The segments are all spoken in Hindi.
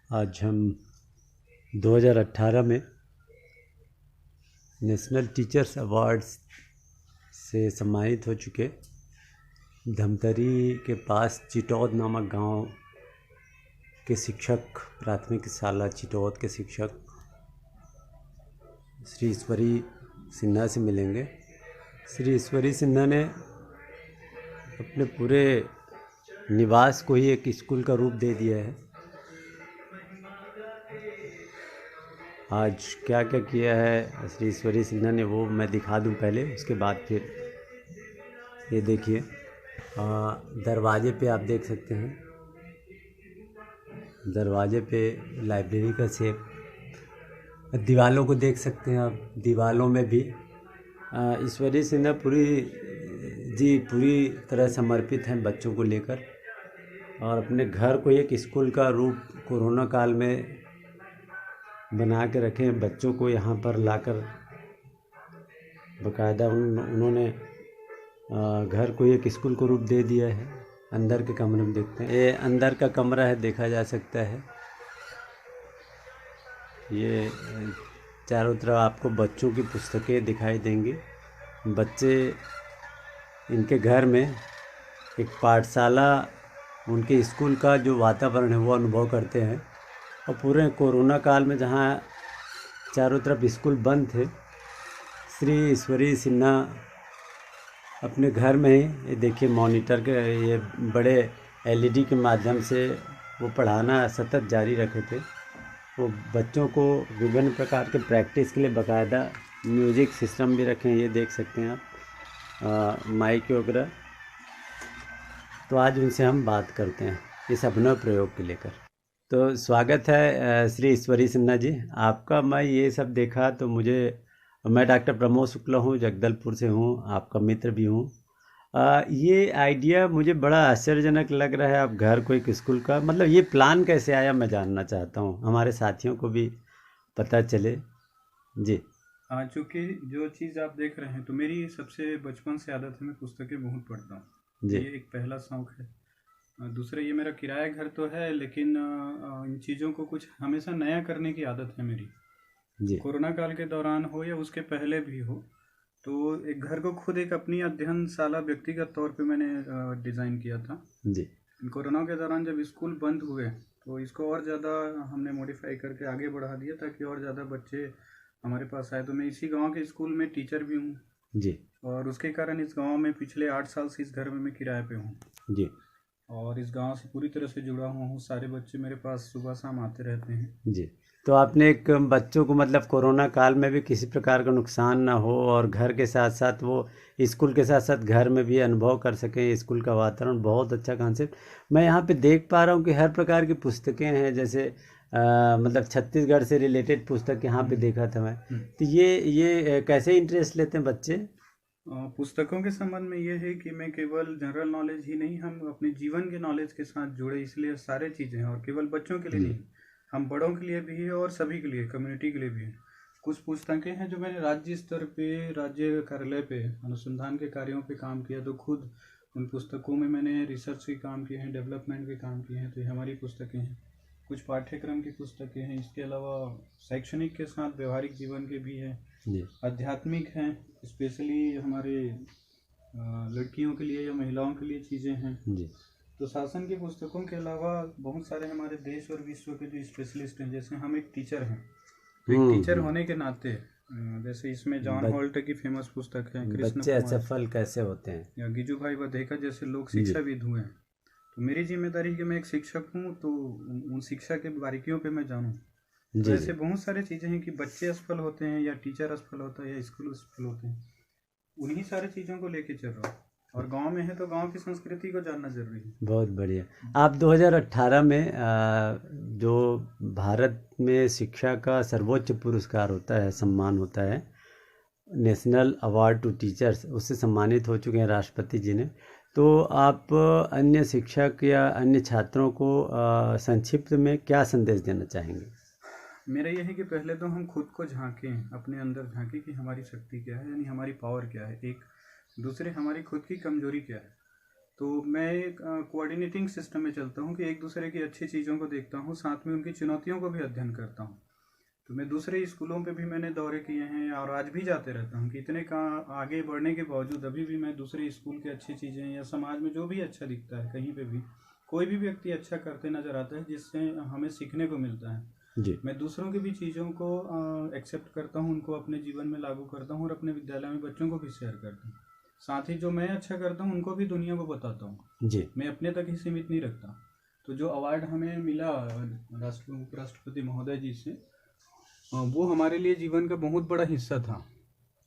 आज हम 2018 में नेशनल टीचर्स अवार्ड्स से सम्मानित हो चुके धमतरी के पास चिटौद नामक गांव के शिक्षक, प्राथमिक शाला चिटौद के शिक्षक श्री ईश्वरी सिन्हा से मिलेंगे। श्री ईश्वरी सिन्हा ने अपने पूरे निवास को ही एक स्कूल का रूप दे दिया है। आज क्या क्या किया है श्री ईश्वरी सिन्हा ने वो मैं दिखा दूं पहले, उसके बाद फिर ये देखिए दरवाजे पे आप देख सकते हैं, दरवाजे पे लाइब्रेरी का शेप, दीवालों को देख सकते हैं आप, दीवालों में भी ईश्वरी सिन्हा पूरी तरह समर्पित हैं बच्चों को लेकर, और अपने घर को एक स्कूल का रूप कोरोना काल में बना के रखे। बच्चों को यहाँ पर लाकर बाकायदा उन्होंने घर को एक स्कूल को रूप दे दिया है। अंदर के कमरे में देखते हैं, ये अंदर का कमरा है, देखा जा सकता है। ये चारों तरफ आपको बच्चों की पुस्तकें दिखाई देंगी। बच्चे इनके घर में एक पाठशाला, उनके स्कूल का जो वातावरण है वो अनुभव करते हैं। और पूरे कोरोना काल में जहाँ चारों तरफ स्कूल बंद थे, श्री ईश्वरी सिन्हा अपने घर में ही ये देखिए मॉनिटर के ये बड़े एलईडी के माध्यम से वो पढ़ाना सतत जारी रखे थे। वो बच्चों को विभिन्न प्रकार के प्रैक्टिस के लिए बाकायदा म्यूज़िक सिस्टम भी रखे हैं, ये देख सकते हैं आप, माइक वगैरह। तो आज उनसे हम बात करते हैं इस अभिनव प्रयोग को लेकर। तो स्वागत है श्री ईश्वरी सिन्हा जी आपका। मैं ये सब देखा तो मैं डॉक्टर प्रमोद शुक्ला हूँ, जगदलपुर से हूँ, आपका मित्र भी हूँ। ये आइडिया मुझे बड़ा आश्चर्यजनक लग रहा है। आप घर को एक स्कूल का, मतलब ये प्लान कैसे आया, मैं जानना चाहता हूँ, हमारे साथियों को भी पता चले जी। हाँ, चूँकि जो चीज़ आप देख रहे हैं तो मेरी सबसे बचपन से आदत है, मैं पुस्तकें बहुत पढ़ता हूँ। ये एक पहला शौक़ है। दूसरा, ये मेरा किराया घर तो है, लेकिन इन चीज़ों को कुछ हमेशा नया करने की आदत है मेरी जी। कोरोना काल के दौरान हो या उसके पहले भी हो, तो एक घर को खुद एक अपनी अध्ययनशाला व्यक्तिगत तौर पे मैंने डिज़ाइन किया था जी। कोरोना के दौरान जब स्कूल बंद हुए तो इसको और ज़्यादा हमने मॉडिफाई करके आगे बढ़ा दिया ताकि और ज़्यादा बच्चे हमारे पास आए। तो मैं इसी गांव के स्कूल में टीचर भी हूँ जी, और उसके कारण इस गांव में पिछले 8 साल से इस घर में मैं किराए पे हूँ जी, और इस गांव से पूरी तरह से जुड़ा हुआ हूँ। सारे बच्चे मेरे पास सुबह शाम आते रहते हैं जी। तो आपने एक बच्चों को, मतलब कोरोना काल में भी किसी प्रकार का नुकसान ना हो और घर के साथ साथ वो स्कूल के साथ साथ घर में भी अनुभव कर सकें स्कूल का वातावरण, बहुत अच्छा कॉन्सेप्ट। मैं यहाँ पे देख पा रहा हूँ कि हर प्रकार की पुस्तकें हैं, जैसे मतलब छत्तीसगढ़ से रिलेटेड पुस्तक यहाँ पे देखा था मैं। तो ये कैसे इंटरेस्ट लेते हैं बच्चे पुस्तकों के संबंध में? ये है कि मैं केवल जनरल नॉलेज ही नहीं, हम अपने जीवन के नॉलेज के साथ जुड़े, इसलिए सारे चीज़ें हैं। और केवल बच्चों के लिए नहीं, हम बड़ों के लिए भी है और सभी के लिए, कम्युनिटी के लिए भी है। कुछ पुस्तकें हैं जो मैंने राज्य स्तर पे, राज्य कार्यालय पे अनुसंधान के कार्यों पे काम किया, तो खुद उन पुस्तकों में मैंने रिसर्च के काम किए हैं, डेवलपमेंट के काम किए हैं, तो ये हमारी पुस्तकें हैं। कुछ पाठ्यक्रम की पुस्तकें हैं, इसके अलावा शैक्षणिक के साथ व्यवहारिक जीवन के भी हैं, आध्यात्मिक हैं, स्पेशली हमारे लड़कियों के लिए या महिलाओं के लिए चीज़ें हैं जी। तो शासन की पुस्तकों के अलावा बहुत सारे हमारे देश और विश्व के जो स्पेशलिस्ट हैं, जैसे हम एक टीचर हैं, तो एक टीचर होने के नाते जैसे इसमें जॉन हॉल्ट की फेमस पुस्तक है बच्चे असफल कैसे होते हैं, या गिजू भाई बधेका जैसे लोग शिक्षाविद हुए हैं। तो मेरी जिम्मेदारी कि मैं एक शिक्षक हूँ, तो उन शिक्षा के बारीकियों पे मैं जानूँ। तो ऐसे बहुत सारी चीज़ें हैं कि बच्चे असफल होते हैं या टीचर असफल होता है या स्कूल असफल होते हैं, उन्हीं सारी चीज़ों को लेके चल रहा हूँ। और गांव में है तो गांव की संस्कृति को जानना जरूरी है। बहुत बढ़िया। आप 2018 में जो भारत में शिक्षा का सर्वोच्च पुरस्कार होता है, सम्मान होता है, नेशनल अवार्ड टू टीचर्स, उससे सम्मानित हो चुके हैं राष्ट्रपति जी ने। तो आप अन्य शिक्षक या अन्य छात्रों को संक्षिप्त में क्या संदेश देना चाहेंगे? मेरा यह है कि पहले तो हम खुद को झांकें, अपने अंदर झांकें कि हमारी शक्ति क्या है, यानी हमारी पावर क्या है। एक दूसरे, हमारी खुद की कमजोरी क्या है। तो मैं एक कोऑर्डिनेटिंग सिस्टम में चलता हूँ कि एक दूसरे की अच्छी चीज़ों को देखता हूँ, साथ में उनकी चुनौतियों को भी अध्ययन करता हूँ। तो मैं दूसरे स्कूलों पे भी मैंने दौरे किए हैं और आज भी जाते रहता हूँ कि इतने का आगे बढ़ने के बावजूद अभी भी मैं दूसरे स्कूल की अच्छी चीज़ें या समाज में जो भी अच्छा दिखता है, कहीं पे भी कोई भी व्यक्ति अच्छा करते नज़र आता है जिससे हमें सीखने को मिलता है, जी मैं दूसरों की भी चीज़ों को एक्सेप्ट करता हूँ, उनको अपने जीवन में लागू करता हूँ और अपने विद्यालय में बच्चों को भी शेयर करता हूँ। साथ ही जो मैं अच्छा करता हूँ उनको भी दुनिया को बताता हूँ, जी मैं अपने तक ही सीमित नहीं रखता। तो जो अवार्ड हमें मिला उपराष्ट्रपति महोदय जी से, वो हमारे लिए जीवन का बहुत बड़ा हिस्सा था।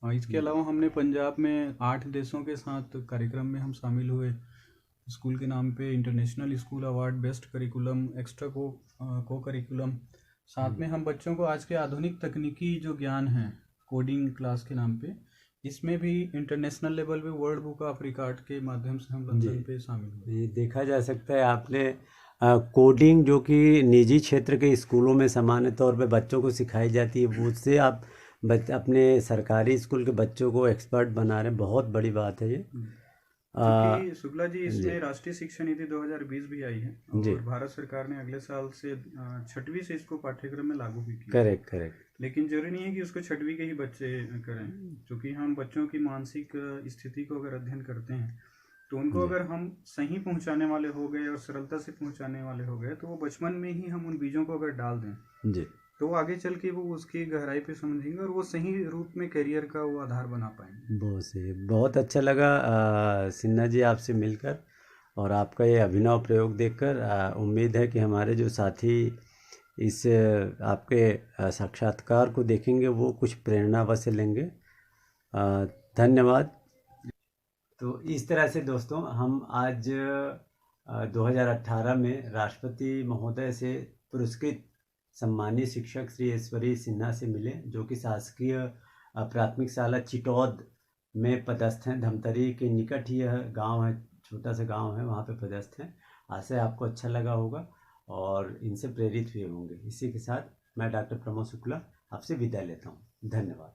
इसके अलावा हमने पंजाब में 8 देशों के साथ कार्यक्रम में हम शामिल हुए। स्कूल के नाम पे international school award, best curriculum, extra को करिकुलम। साथ में हम बच्चों को आज के आधुनिक तकनीकी जो ज्ञान है, कोडिंग क्लास के नाम पे, इसमें भी इंटरनेशनल लेवल पे वर्ल्ड बुक ऑफ रिकॉर्ड के माध्यम से हम लंदन पे शामिल हुए। ये देखा जा सकता है आपने कोडिंग जो कि निजी क्षेत्र के स्कूलों में सामान्य तौर पे बच्चों को सिखाई जाती है, वो उससे आप अपने सरकारी स्कूल के बच्चों को एक्सपर्ट बना रहे हैं। बहुत बड़ी बात है ये। क्योंकि शुक्ला जी, जी इसमें राष्ट्रीय शिक्षा नीति 2020 भी आई है जी, और भारत सरकार ने अगले साल से 6वीं से इसको पाठ्यक्रम में लागू भी किया। Correct correct. लेकिन जरूरी नहीं है कि उसको 6वीं के ही बच्चे करें, क्योंकि हम बच्चों की मानसिक स्थिति को अगर अध्ययन करते हैं तो उनको जी अगर हम सही पहुंचाने वाले हो गए और सरलता से पहुंचाने वाले हो गए, तो वो बचपन में ही हम उन बीजों को अगर डाल दें जी, तो वो आगे चल के वो उसकी गहराई पे समझेंगे और वो सही रूप में करियर का वो आधार बना पाएंगे। बहुत सही। बहुत अच्छा लगा सिन्हा जी आपसे मिलकर और आपका ये अभिनव प्रयोग देखकर। उम्मीद है कि हमारे जो साथी इस आपके साक्षात्कार को देखेंगे वो कुछ प्रेरणा अवश्य लेंगे। धन्यवाद। तो इस तरह से दोस्तों हम आज 2018 में राष्ट्रपति महोदय से पुरस्कृत सम्मानीय शिक्षक श्री ईश्वरी सिन्हा से मिले, जो कि शासकीय प्राथमिक शाला चिटौद में पदस्थ हैं। धमतरी के निकट ही यह गांव है, छोटा सा गांव है, वहां पे पदस्थ हैं। आशा है आपको अच्छा लगा होगा और इनसे प्रेरित हुए होंगे। इसी के साथ मैं डॉक्टर प्रमोद शुक्ला आपसे विदा लेता हूँ। धन्यवाद।